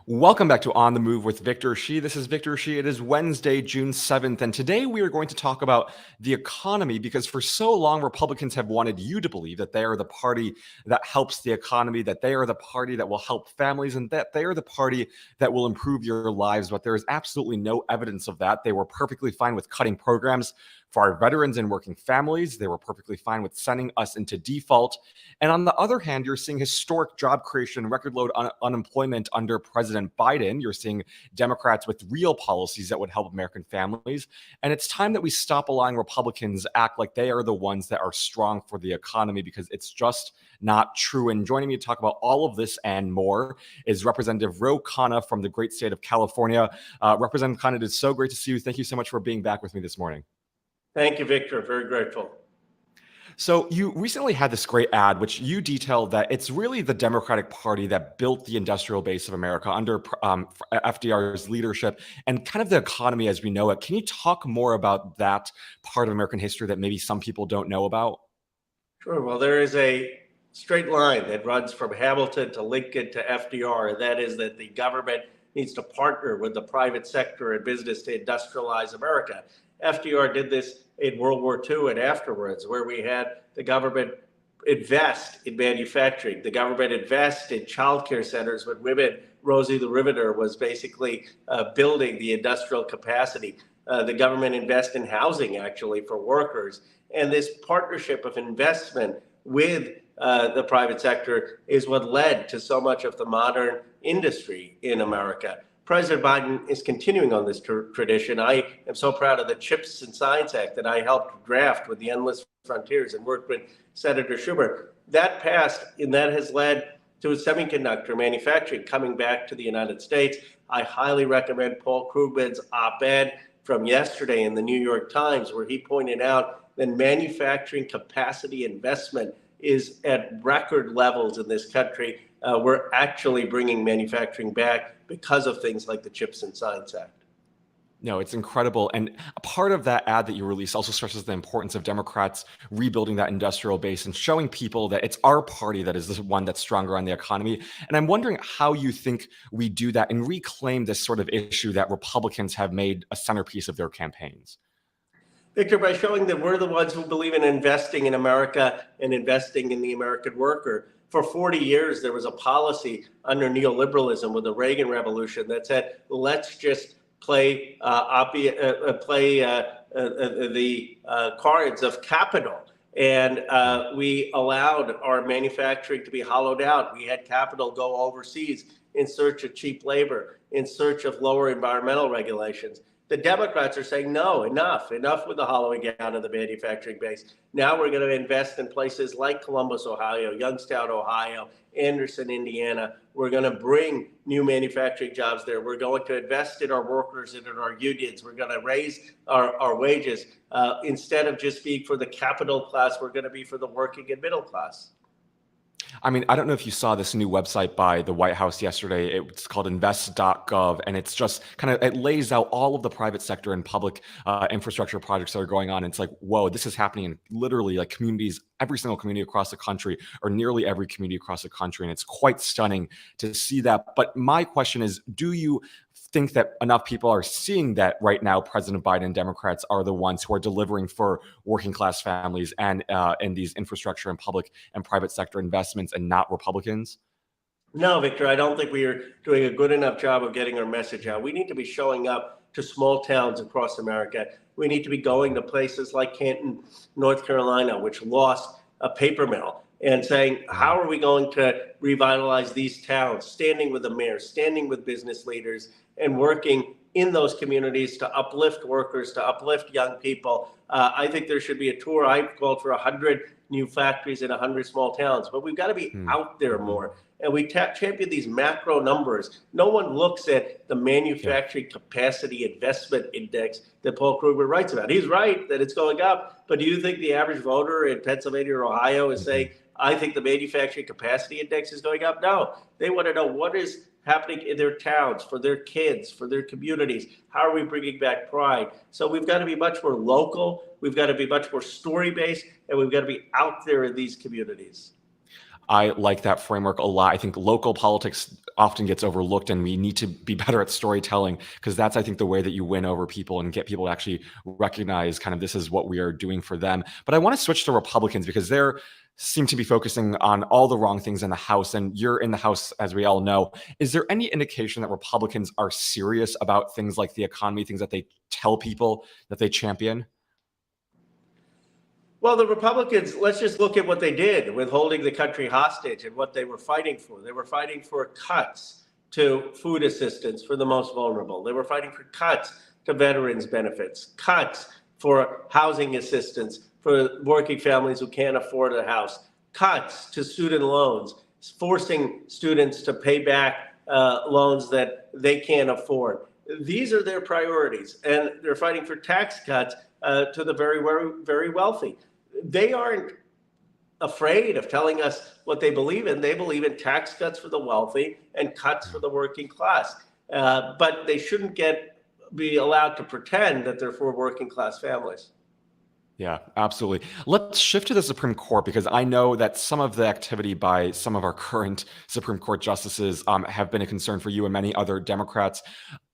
Welcome back to On the Move with Victor Shi. This is Victor Shi. It is Wednesday, June 7th, and today we are going to talk about the economy because for so long, Republicans have wanted you to believe that they are the party that helps the economy, that they are the party that will help families, and that they are the party that will improve your lives. But there is absolutely no evidence of that. They were perfectly fine with cutting programs for our veterans and working families. They were perfectly fine with sending us into default. And on the other hand, you're seeing historic job creation, record low unemployment under President Biden. You're seeing Democrats with real policies that would help American families. And it's time that we stop allowing Republicans act like they are the ones that are strong for the economy, because it's just not true. And joining me to talk about all of this and more is Representative Khanna from the great state of California. Representative Khanna, it is so great to see you. Thank you so much for being back with me this morning. Thank you, Victor. Very grateful. So you recently had this great ad, which you detailed that it's really the Democratic Party that built the industrial base of America under FDR's leadership and kind of the economy as we know it. Can you talk more about that part of American history that maybe some people don't know about? Sure. Well, there is a straight line that runs from Hamilton to Lincoln to FDR, and that is that the government needs to partner with the private sector and business to industrialize America. FDR did this in World War II and afterwards, where we had the government invest in manufacturing, the government invest in childcare centers when women, Rosie the Riveter was basically building the industrial capacity. The government invest in housing, actually, for workers. And this partnership of investment with the private sector is what led to so much of the modern industry in America. President Biden is continuing on this tradition. I am so proud of the CHIPS and Science Act that I helped draft with the Endless Frontiers and worked with Senator Schumer. That passed, and that has led to semiconductor manufacturing coming back to the United States. I highly recommend Paul Krugman's op-ed from yesterday in the New York Times, where he pointed out that manufacturing capacity investment is at record levels in this country. We're actually bringing manufacturing back because of things like the CHIPS and Science Act. No, it's incredible. And a part of that ad that you released also stresses the importance of Democrats rebuilding that industrial base and showing people that it's our party that is the one that's stronger on the economy. And I'm wondering how you think we do that and reclaim this sort of issue that Republicans have made a centerpiece of their campaigns. Victor, by showing that we're the ones who believe in investing in America and investing in the American worker. For 40 years, there was a policy under neoliberalism with the Reagan Revolution that said, let's just play the cards of capital. And we allowed our manufacturing to be hollowed out. We had capital go overseas in search of cheap labor, in search of lower environmental regulations. The Democrats are saying, no, enough with the hollowing out of the manufacturing base. Now we're going to invest in places like Columbus, Ohio, Youngstown, Ohio, Anderson, Indiana. We're going to bring new manufacturing jobs there. We're going to invest in our workers and in our unions. We're going to raise our wages. Instead of just being for the capital class, we're going to be for the working and middle class. I mean, I don't know if you saw this new website by the White House yesterday. It's called invest.gov, and it's just it lays out all of the private sector and public infrastructure projects that are going on. And it's like, whoa, this is happening in literally like communities, every single community across the country, or nearly every community across the country. And it's quite stunning to see that. But my question is, do you think that enough people are seeing that right now President Biden and Democrats are the ones who are delivering for working class families and these infrastructure and public and private sector investments and not Republicans? No, Victor, I don't think we are doing a good enough job of getting our message out. We need to be showing up to small towns across America. We need to be going to places like Canton, North Carolina, which lost a paper mill, and saying, how are we going to revitalize these towns, standing with the mayor, standing with business leaders, and working in those communities to uplift workers, to uplift young people. I think there should be a tour. I've called for 100 new factories in 100 small towns, but we've got to be out there more. And we champion these macro numbers. No one looks at the manufacturing capacity investment index that Paul Krugman writes about. He's right that it's going up, but do you think the average voter in Pennsylvania or Ohio is saying, I think the manufacturing capacity index is going up? No, they want to know what is happening in their towns, for their kids, for their communities. How are we bringing back pride? So we've got to be much more local. We've got to be much more story-based, and we've got to be out there in these communities. I like that framework a lot. I think local politics often gets overlooked, and we need to be better at storytelling, because that's, I think, the way that you win over people and get people to actually recognize kind of this is what we are doing for them. But I want to switch to Republicans, because they're seem to be focusing on all the wrong things in the House, and you're in the House, as we all know. Is there any indication that Republicans are serious about things like the economy, things that they tell people that they champion? Well, the Republicans, let's just look at what they did with holding the country hostage and what they were fighting for. They were fighting for cuts to food assistance for the most vulnerable. They were fighting for cuts to veterans benefits, cuts for housing assistance for working families who can't afford a house, cuts to student loans, forcing students to pay back loans that they can't afford. These are their priorities, and they're fighting for tax cuts to the very, very, very wealthy. They aren't afraid of telling us what they believe in. They believe in tax cuts for the wealthy and cuts for the working class. But they shouldn't be allowed to pretend that they're for working class families. Yeah, absolutely. Let's shift to the Supreme Court, because I know that some of the activity by some of our current Supreme Court justices have been a concern for you and many other Democrats.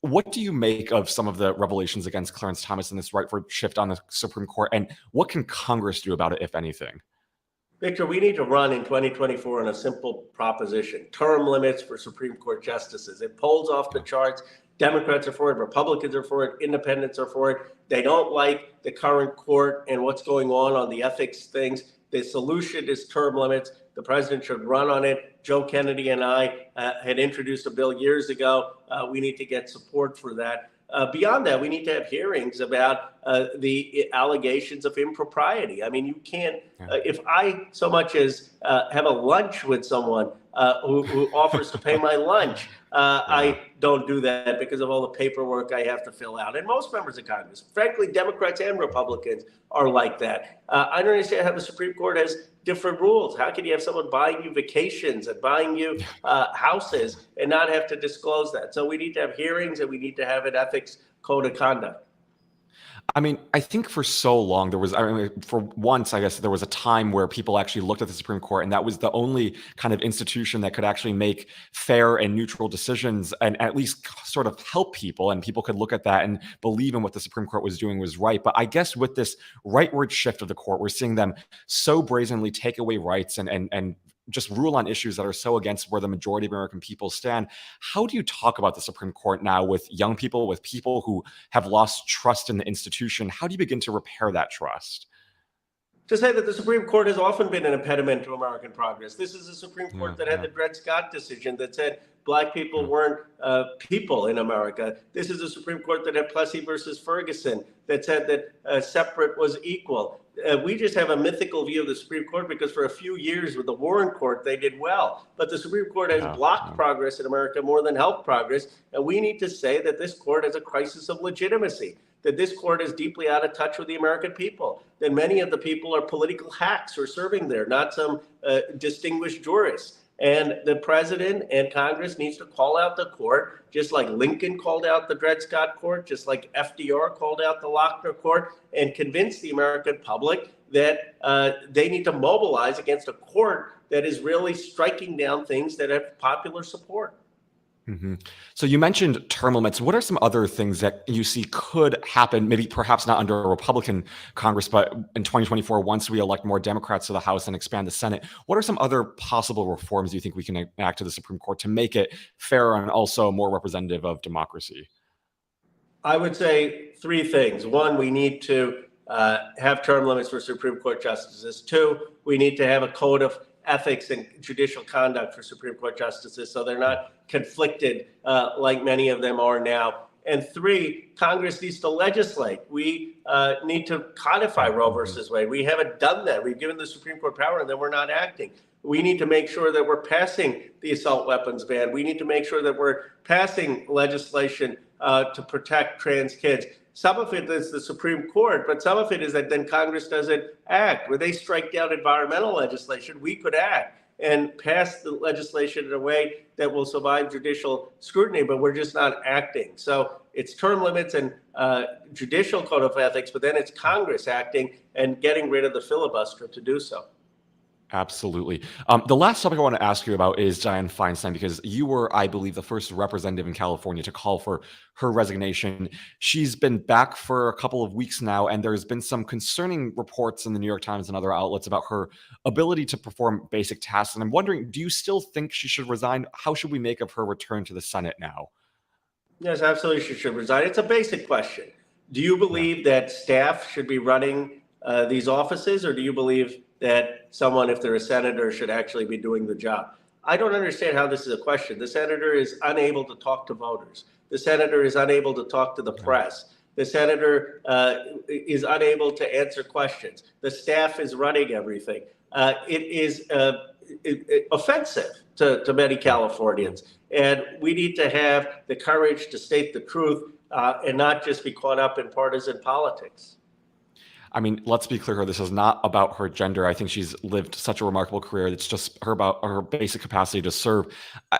What do you make of some of the revelations against Clarence Thomas and this rightward shift on the Supreme Court? And what can Congress do about it, if anything? Victor, we need to run in 2024 on a simple proposition: term limits for Supreme Court justices. It polls off the charts. Democrats are for it, Republicans are for it, independents are for it. They don't like the current court and what's going on the ethics things. The solution is term limits. The president should run on it. Joe Kennedy and I had introduced a bill years ago. We need to get support for that. Beyond that, we need to have hearings about the allegations of impropriety. I mean, you can't, if I so much as have a lunch with someone who offers to pay my lunch, I don't do that because of all the paperwork I have to fill out. And most members of Congress, frankly, Democrats and Republicans, are like that. I don't understand how the Supreme Court has different rules. How can you have someone buying you vacations and buying you houses and not have to disclose that? So we need to have hearings, and we need to have an ethics code of conduct. I mean, I think for so long for once, I guess there was a time where people actually looked at the Supreme Court, and that was the only kind of institution that could actually make fair and neutral decisions and at least sort of help people. And people could look at that and believe in what the Supreme Court was doing was right. But I guess with this rightward shift of the court, we're seeing them so brazenly take away rights and just rule on issues that are so against where the majority of American people stand. How do you talk about the Supreme Court now with young people, with people who have lost trust in the institution? How do you begin to repair that trust? To say that the Supreme Court has often been an impediment to American progress. This is a Supreme Court that had the Dred Scott decision that said Black people weren't people in America. This is a Supreme Court that had Plessy versus Ferguson that said that separate was equal. We just have a mythical view of the Supreme Court because for a few years with the Warren Court, they did well. But the Supreme Court has blocked progress in America more than helped progress. And we need to say that this court has a crisis of legitimacy, that this court is deeply out of touch with the American people, that many of the people are political hacks who are serving there, not some distinguished jurists. And the president and Congress needs to call out the court, just like Lincoln called out the Dred Scott court, just like FDR called out the Lochner court, and convince the American public that they need to mobilize against a court that is really striking down things that have popular support. Mm-hmm. So you mentioned term limits. What are some other things that you see could happen, maybe perhaps not under a Republican Congress, but in 2024, once we elect more Democrats to the House and expand the Senate? What are some other possible reforms you think we can enact to the Supreme Court to make it fairer and also more representative of democracy? I would say three things. One, we need to have term limits for Supreme Court justices. Two, we need to have a code of ethics and judicial conduct for Supreme Court justices so they're not conflicted like many of them are now. And three, Congress needs to legislate. We need to codify Roe versus Wade. We haven't done that. We've given the Supreme Court power and then we're not acting. We need to make sure that we're passing the assault weapons ban. We need to make sure that we're passing legislation to protect trans kids. Some of it is the Supreme Court, but some of it is that then Congress doesn't act. When they strike down environmental legislation, we could act and pass the legislation in a way that will survive judicial scrutiny, but we're just not acting. So it's term limits and judicial code of ethics, but then it's Congress acting and getting rid of the filibuster to do so. Absolutely. The last topic I want to ask you about is Dianne Feinstein, because you were, I believe, the first representative in California to call for her resignation. She's been back for a couple of weeks now, and there's been some concerning reports in the New York Times and other outlets about her ability to perform basic tasks. And I'm wondering, do you still think she should resign? How should we make of her return to the Senate now? Yes, absolutely, she should resign. It's a basic question. Do you Yeah. believe that staff should be running these offices, or do you believe that someone, if they're a senator, should actually be doing the job? I don't understand how this is a question. The senator is unable to talk to voters. The senator is unable to talk to the Yeah. press. The senator is unable to answer questions. The staff is running everything. It is offensive to many Yeah. Californians. And we need to have the courage to state the truth and not just be caught up in partisan politics. I mean, let's be clear here. This is not about her gender. I think she's lived such a remarkable career. It's just her about her basic capacity to serve.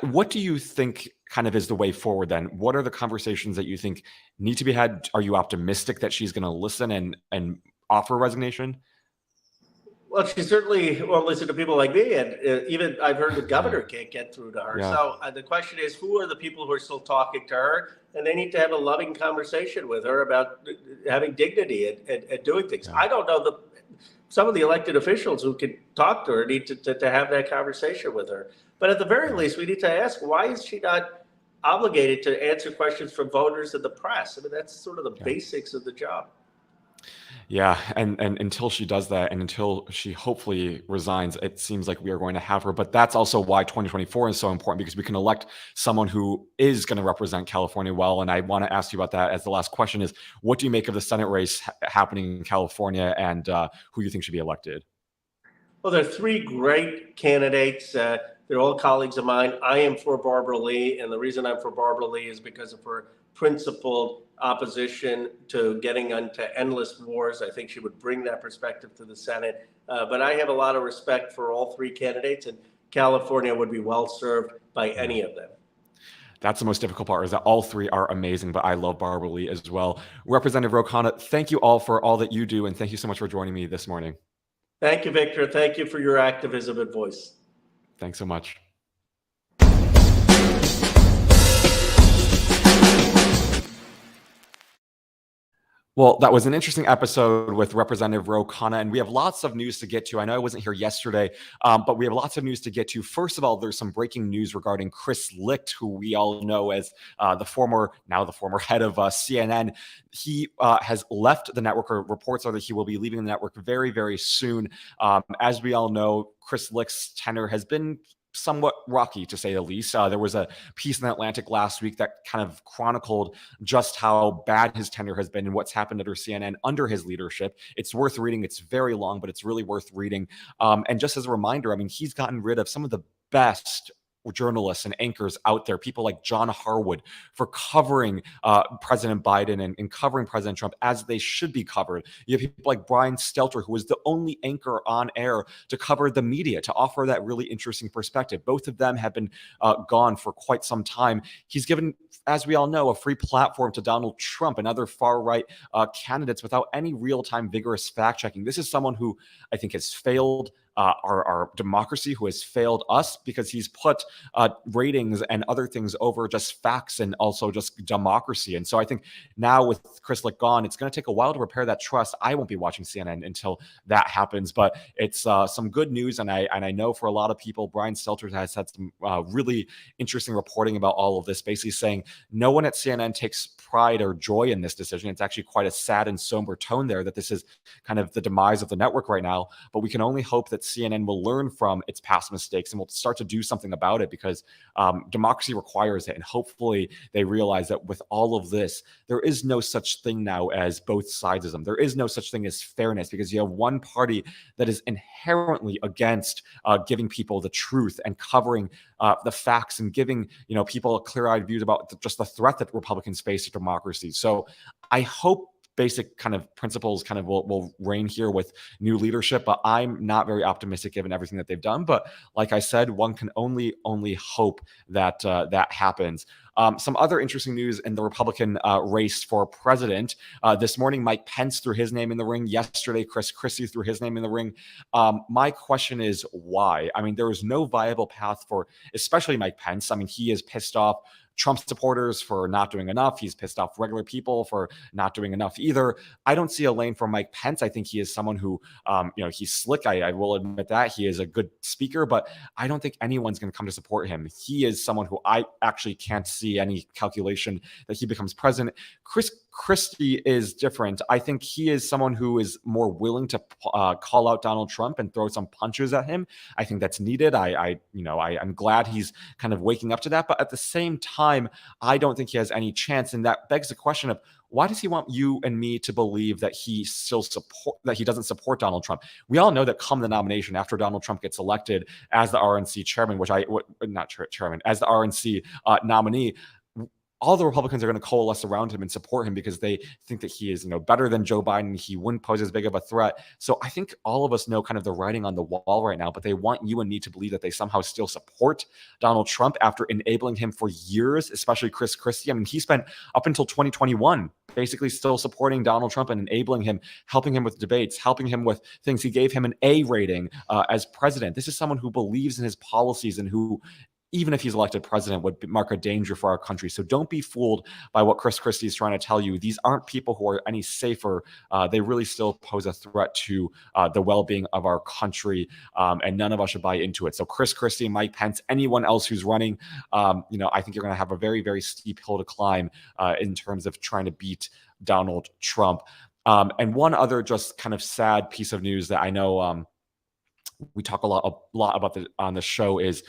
What do you think kind of is the way forward then? What are the conversations that you think need to be had? Are you optimistic that she's going to listen and offer resignation? Well, she certainly won't listen to people like me, and even I've heard the Yeah. governor can't get through to her. Yeah. So the question is, who are the people who are still talking to her? And they need to have a loving conversation with her about having dignity and doing things. Yeah. I don't know some of the elected officials who can talk to her need to have that conversation with her. But at the very least, we need to ask, why is she not obligated to answer questions from voters and the press? I mean, that's sort of the Yeah. basics of the job. Yeah, and until she does that, and until she hopefully resigns, it seems like we are going to have her. But that's also why 2024 is so important, because we can elect someone who is going to represent California well. And I want to ask you about that as the last question: is what do you make of the Senate race happening in California, and who you think should be elected? Well, there are three great candidates. They're all colleagues of mine. I am for Barbara Lee, and the reason I'm for Barbara Lee is because of her principled opposition to getting into endless wars. I think she would bring that perspective to the Senate. But I have a lot of respect for all three candidates, and California would be well served by Yeah. any of them. That's the most difficult part, is that all three are amazing, but I love Barbara Lee as well. Representative Khanna, thank you all for all that you do, and thank you so much for joining me this morning. Thank you, Victor. Thank you for your activism and voice. Thanks so much. Well, that was an interesting episode with Representative Ro Khanna, and we have lots of news to get to. I know I wasn't here yesterday, but we have lots of news to get to. First of all, there's some breaking news regarding Chris Licht, who we all know as now the former head of CNN. He has left the network, or reports are that he will be leaving the network very, very soon. As we all know, Chris Licht's tenure has been somewhat rocky, to say the least. There was a piece in the Atlantic last week that kind of chronicled just how bad his tenure has been and what's happened under CNN under his leadership. It's worth reading. It's very long, but it's really worth reading. And just as a reminder, I mean, he's gotten rid of some of the best journalists and anchors out there, people like John Harwood, for covering President Biden and covering President Trump as they should be covered. You have people like Brian Stelter, who was the only anchor on air to cover the media, to offer that really interesting perspective. Both of them have been gone for quite some time. He's given, as we all know, a free platform to Donald Trump and other far-right candidates without any real-time vigorous fact-checking. This is someone who I think has failed our democracy, who has failed us, because he's put ratings and other things over just facts and also just democracy. And so I think now with Chris Licht gone, it's going to take a while to repair that trust. I won't be watching CNN until that happens, but it's some good news. And I know for a lot of people, Brian Stelter has had some really interesting reporting about all of this, basically saying no one at CNN takes pride or joy in this decision. It's actually quite a sad and somber tone there, that this is kind of the demise of the network right now. But we can only hope that CNN will learn from its past mistakes and will start to do something about it, because democracy requires it. And hopefully they realize that with all of this, there is no such thing now as both sidesism. There is no such thing as fairness, because you have one party that is inherently against giving people the truth and covering the facts and giving people a clear-eyed view about just the threat that Republicans face to democracy. So I hope basic kind of principles kind of will reign here with new leadership, but I'm not very optimistic given everything that they've done. But like I said, one can only hope that that happens. Some other interesting news in the Republican race for president. This morning, Mike Pence threw his name in the ring. Yesterday, Chris Christie threw his name in the ring. My question is why? I mean, there is no viable path for, especially Mike Pence. I mean, he is pissed off Trump supporters for not doing enough. He's pissed off regular people for not doing enough either. I don't see a lane for Mike Pence. I think he is someone who, he's slick. I will admit that. He is a good speaker, but I don't think anyone's going to come to support him. He is someone who I actually can't see any calculation that he becomes president. Chris Christie is different. I think he is someone who is more willing to call out Donald Trump and throw some punches at him. I think that's needed. I'm glad he's kind of waking up to that. But at the same time, I don't think he has any chance. And that begs the question of, why does he want you and me to believe that he doesn't support Donald Trump? We all know that come the nomination, after Donald Trump gets elected as the RNC chairman, as the RNC nominee, all the Republicans are going to coalesce around him and support him because they think that he is, better than Joe Biden. He wouldn't pose as big of a threat. So I think all of us know kind of the writing on the wall right now, but they want you and me to believe that they somehow still support Donald Trump after enabling him for years, especially Chris Christie. I mean, he spent up until 2021 basically still supporting Donald Trump and enabling him, helping him with debates, helping him with things. He gave him an A rating as president. This is someone who believes in his policies and who, even if he's elected president, would mark a danger for our country. So don't be fooled by what Chris Christie is trying to tell you. These aren't people who are any safer. They really still pose a threat to the well-being of our country, and none of us should buy into it. So Chris Christie, Mike Pence, anyone else who's running, I think you're going to have a very, very steep hill to climb in terms of trying to beat Donald Trump. And one other just kind of sad piece of news that I know we talk a lot about on the show is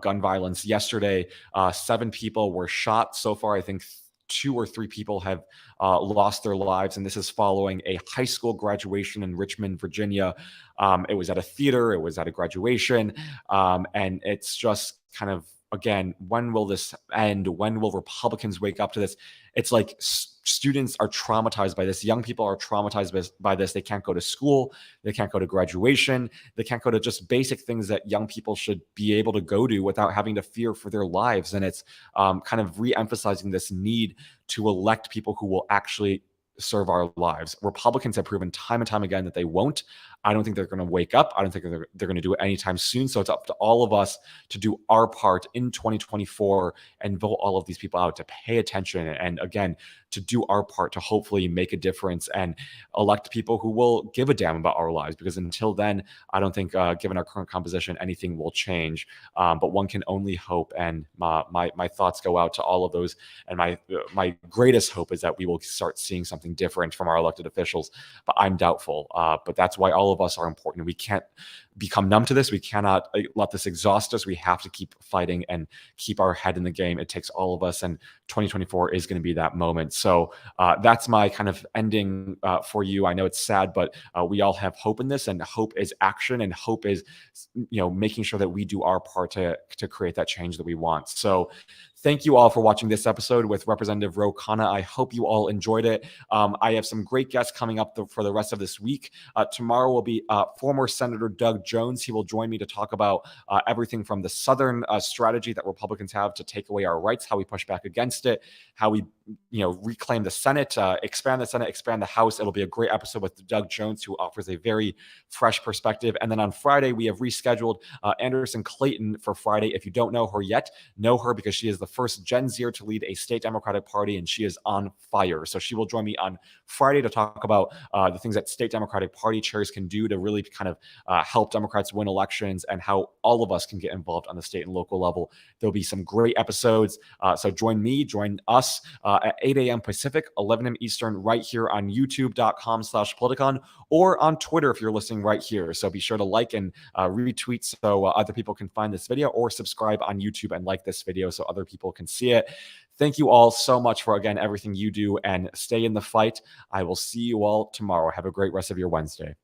gun violence. Yesterday, 7 people were shot. So far, I think 2 or 3 people have lost their lives, and this is following a high school graduation in Richmond, Virginia. It was at a theater. It was at a graduation, and it's just kind of, again, when will this end? When will Republicans wake up to this? It's like students are traumatized by this. Young people are traumatized by this. They can't go to school. They can't go to graduation. They can't go to just basic things that young people should be able to go to without having to fear for their lives. And it's kind of re-emphasizing this need to elect people who will actually serve our lives. Republicans have proven time and time again that they won't. I don't think they're going to wake up. I don't think they're going to do it anytime soon. So it's up to all of us to do our part in 2024 and vote all of these people out, to pay attention, and again, to do our part to hopefully make a difference and elect people who will give a damn about our lives. Because until then, I don't think, given our current composition, anything will change. But one can only hope. And my thoughts go out to all of those. And my greatest hope is that we will start seeing something different from our elected officials. But I'm doubtful. But that's why all of us are important. We can't become numb to this. We cannot let this exhaust us. We have to keep fighting and keep our head in the game. It takes all of us, and 2024 is going to be that moment. So that's my kind of ending for you. I know it's sad, but we all have hope in this, and hope is action, and hope is, making sure that we do our part to create that change that we want. So thank you all for watching this episode with Representative Khanna. I hope you all enjoyed it. I have some great guests coming up for the rest of this week. Tomorrow will be former Senator Doug Jones. He will join me to talk about everything from the Southern strategy that Republicans have to take away our rights, how we push back against it, how we reclaim the Senate, expand the House. It'll be a great episode with Doug Jones, who offers a very fresh perspective. And then on Friday, we have rescheduled Anderson Clayton for Friday. If you don't know her yet, know her, because she is the first Gen Zer to lead a state Democratic Party, and she is on fire. So she will join me on Friday to talk about the things that state Democratic Party chairs can do to really kind of help Democrats win elections, and how all of us can get involved on the state and local level. There'll be some great episodes. So join us at 8 a.m. Pacific, 11 a.m. Eastern, right here on youtube.com/Politicon, or on Twitter if you're listening right here. So be sure to like and retweet so other people can find this video, or subscribe on YouTube and like this video so other people can see it. Thank you all so much for, again, everything you do, and stay in the fight. I will see you all tomorrow. Have a great rest of your Wednesday.